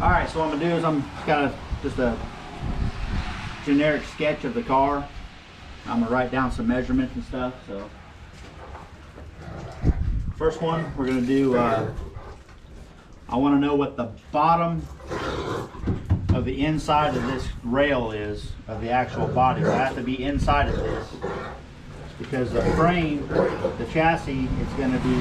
All right, so what I'm gonna do is I'm kind of just a generic sketch of the car. I'm gonna write down some measurements and stuff. So first one we're gonna do, I want to know what the bottom of the inside of this rail is, of the actual body. So it has to be inside of this, because the frame, the chassis, is going to be,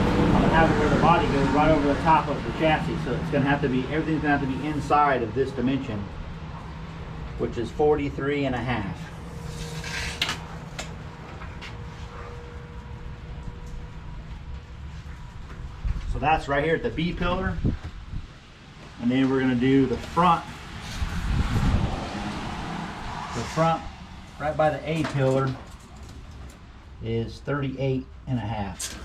I'm going to have it where the body goes right over the top of the chassis. So it's going to have to be, everything's going to have to be inside of this dimension, which is 43.5. So that's right here at the B pillar. And then we're going to do the front. The front right by the A pillar is 38.5.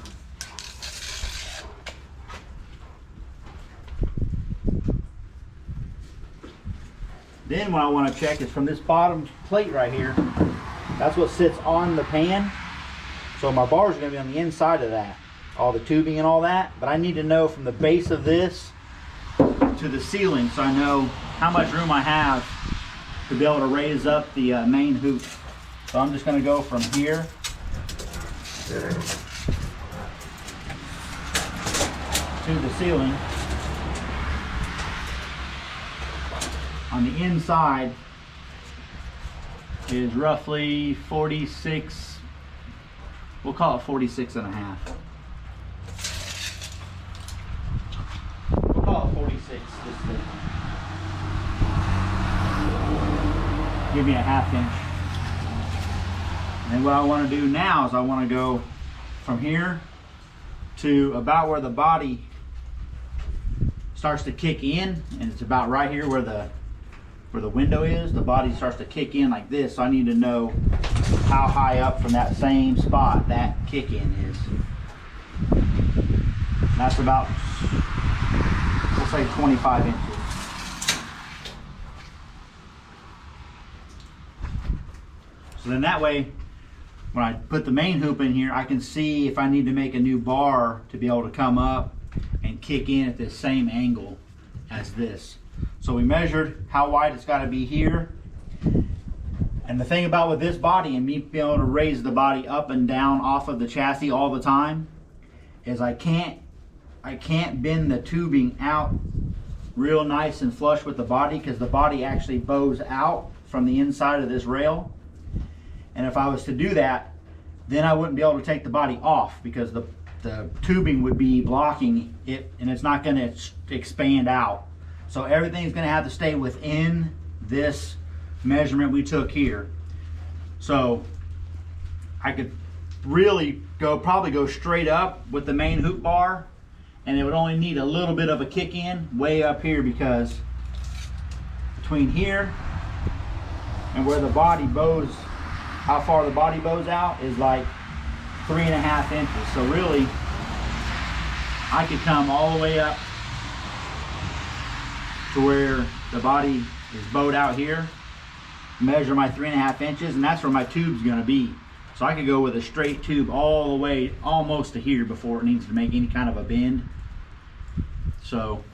Then what I want to check is from this bottom plate right here. That's what sits on the pan. So my bars are going to be on the inside of that. All the tubing and all that, but I need to know from the base of this to the ceiling, so I know how much room I have to be able to raise up the main hoop. So I'm just going to go from here to the ceiling. On the inside is roughly 46, we'll call it 46.5. 46, just to give me a ½ inch. And what I want to do now is I want to go from here to about where the body starts to kick in, and it's about right here where the window is. The body starts to kick in like this, so I need to know how high up from that same spot that kick in is. And that's about, we'll say 25 inches. So then that way, when I put the main hoop in here, I can see if I need to make a new bar to be able to come up and kick in at this same angle as this. So we measured how wide it's got to be here. And the thing about with this body and me being able to raise the body up and down off of the chassis all the time is I can't bend the tubing out real nice and flush with the body, because the body actually bows out from the inside of this rail. And if I was to do that, then I wouldn't be able to take the body off, because the tubing would be blocking it and it's not going to expand out. So everything's going to have to stay within this measurement we took here. So I could really probably go straight up with the main hoop bar, and it would only need a little bit of a kick in way up here, because between here and where the body bows, how far the body bows out is like 3.5 inches. So really I could come all the way up to where the body is bowed out here, measure my 3.5 inches, and that's where my tube's going to be. So I could go with a straight tube all the way almost to here before it needs to make any kind of a bend. So,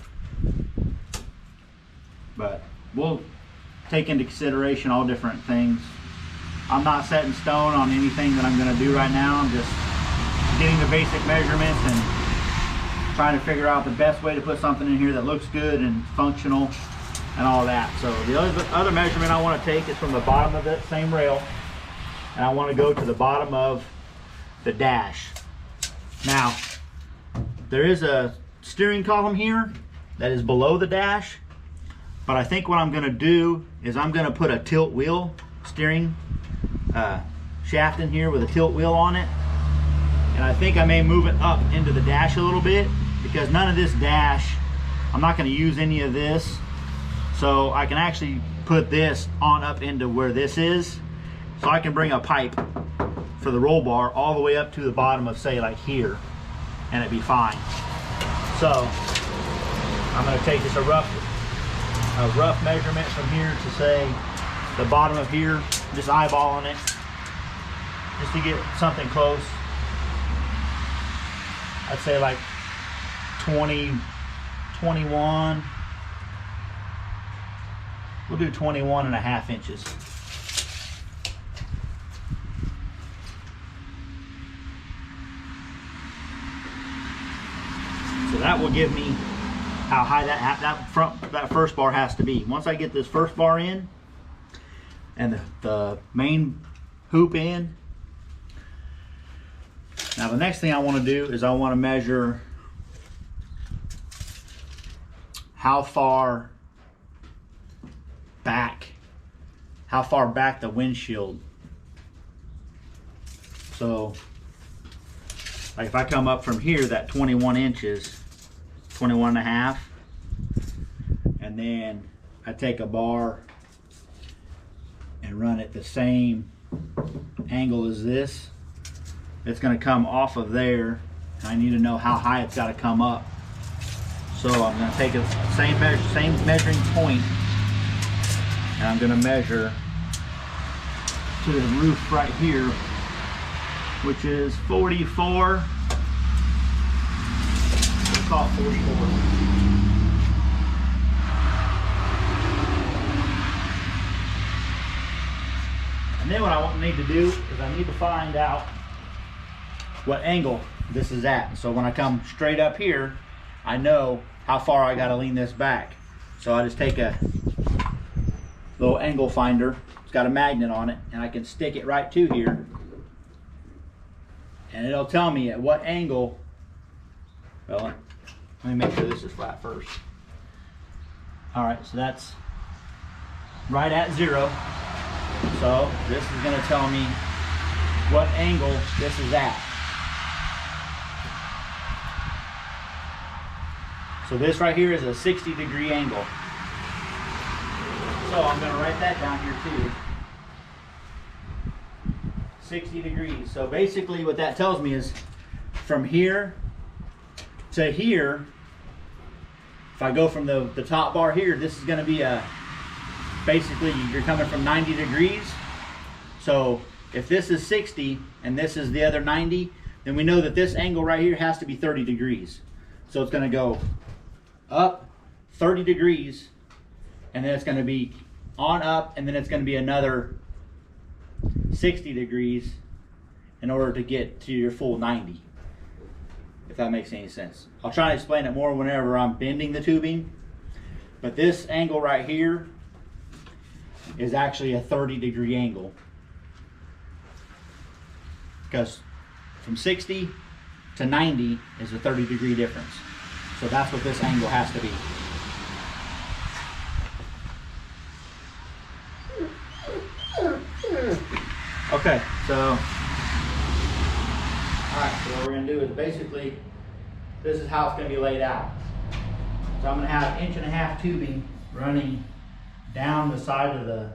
but we'll take into consideration all different things. I'm not set in stone on anything that I'm going to do right now. I'm just getting the basic measurements and trying to figure out the best way to put something in here that looks good and functional and all that. So the other measurement I want to take is from the bottom of that same rail, and I want to go to the bottom of the dash. Now, there is a steering column here that is below the dash, but I think what I'm going to do is I'm going to put a tilt wheel steering shaft in here with a tilt wheel on it, and I think I may move it up into the dash a little bit, because none of this dash, I'm not going to use any of this, so I can actually put this on up into where this is, so I can bring a pipe for the roll bar all the way up to the bottom of, say, like here, and it'd be fine. So I'm going to take just a rough measurement from here to, say, the bottom of here, just eyeballing it, just to get something close. I'd say like 20, 21, We'll do 21.5 inches. So that will give me how high that first bar has to be. Once I get this first bar in and the main hoop in, now the next thing I want to do is I want to measure how far back the windshield. So like if I come up from here, that 21 inches, 21.5, and then I take a bar and run it the same angle as this, it's going to come off of there, and I need to know how high it's got to come up. So I'm going to take a same measuring point, and I'm going to measure to the roof right here, which is 44. We'll call it 44. And then what I need to do is I need to find out what angle this is at. So when I come straight up here, I know how far I got to lean this back. So I just take a little angle finder. It's got a magnet on it, and I can stick it right to here, and it'll tell me at what angle. Well, let me make sure this is flat first. All right, so that's right at 0. So this is going to tell me what angle this is at. So this right here is a 60-degree angle. So I'm going to write that down here too. 60 degrees. So basically what that tells me is from here to here, if I go from the top bar here, this is going to be basically you're coming from 90 degrees. So if this is 60 and this is the other 90, then we know that this angle right here has to be 30 degrees. So it's going to go up 30 degrees, and then it's going to be on up, and then it's going to be another 60 degrees in order to get to your full 90, if that makes any sense. I'll try to explain it more whenever I'm bending the tubing, but this angle right here is actually a 30-degree angle, because from 60 to 90 is a 30-degree difference. So that's what this angle has to be. Okay, so alright, so what we're going to do is basically, this is how it's going to be laid out. So I'm going to have 1.5 inch tubing running down the side of the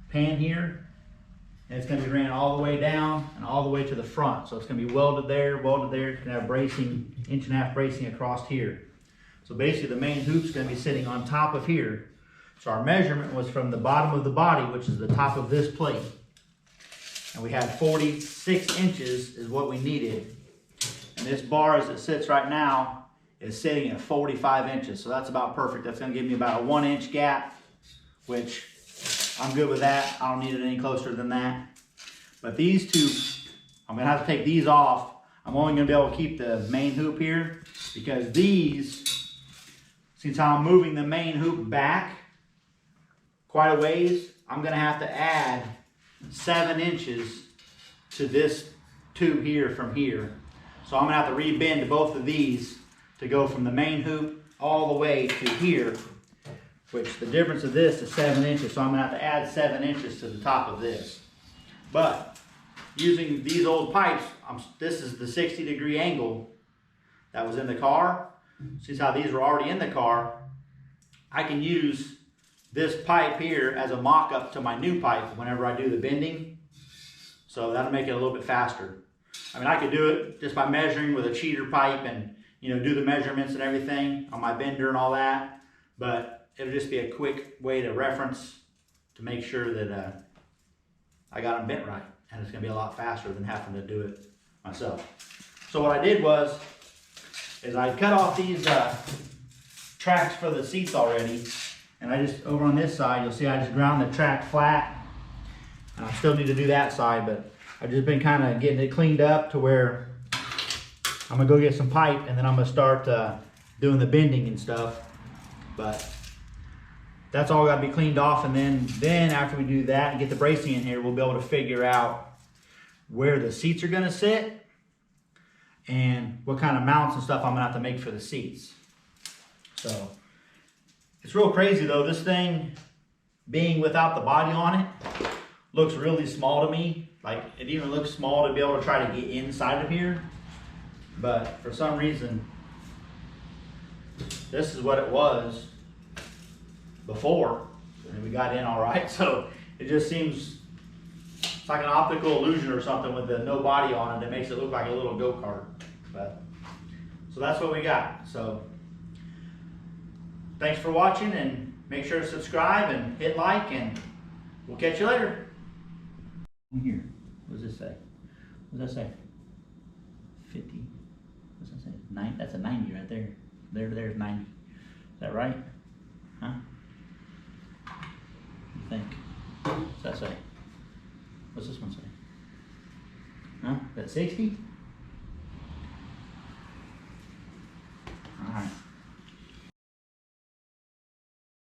pan here, and it's going to be ran all the way down and all the way to the front. So it's going to be welded there. It's going to have bracing, 1.5 inch bracing across here. So basically the main hoop's going to be sitting on top of here. So our measurement was from the bottom of the body, which is the top of this plate. And we had 46 inches is what we needed. And this bar as it sits right now is sitting at 45 inches. So that's about perfect. That's going to give me about a 1 inch gap, which I'm good with that. I don't need it any closer than that. But these two, I'm going to have to take these off. I'm only going to be able to keep the main hoop here, because these, since I'm moving the main hoop back quite a ways, I'm going to have to add 7 inches to this tube here from here. So I'm going to have to rebend both of these to go from the main hoop all the way to here, which the difference of this is 7 inches. So I'm going to have to add 7 inches to the top of this. But using these old pipes, this is the 60-degree angle that was in the car. See how these were already in the car? I can use this pipe here as a mock-up to my new pipe whenever I do the bending. So that'll make it a little bit faster. I mean, I could do it just by measuring with a cheater pipe and, you know, do the measurements and everything on my bender and all that. But it'll just be a quick way to reference to make sure that I got them bent right. And it's going to be a lot faster than having to do it myself. So what I did is I cut off these tracks for the seats already, And I just, over on this side, you'll see I just ground the track flat. And I still need to do that side, but I've just been kind of getting it cleaned up to where I'm gonna go get some pipe and then I'm gonna start doing the bending and stuff. But that's all gotta be cleaned off, and then after we do that and get the bracing in here, we'll be able to figure out where the seats are gonna sit and what kind of mounts and stuff I'm gonna have to make for the seats. So it's real crazy though. This thing being without the body on it looks really small to me. Like, it even looks small to be able to try to get inside of here. But for some reason, this is what it was before, and we got in all right. So it just seems, it's like an optical illusion or something with the no body on it that makes it look like a little go-kart. But so that's what we got. So thanks for watching, and make sure to subscribe and hit like, and we'll catch you later. Here, what does this say? What does that say? 50. What's that say? 9. That's a 90 right there. There's 90. Is that right? Huh? What do you think? What's that say? What's this one say? Huh? Is that 60?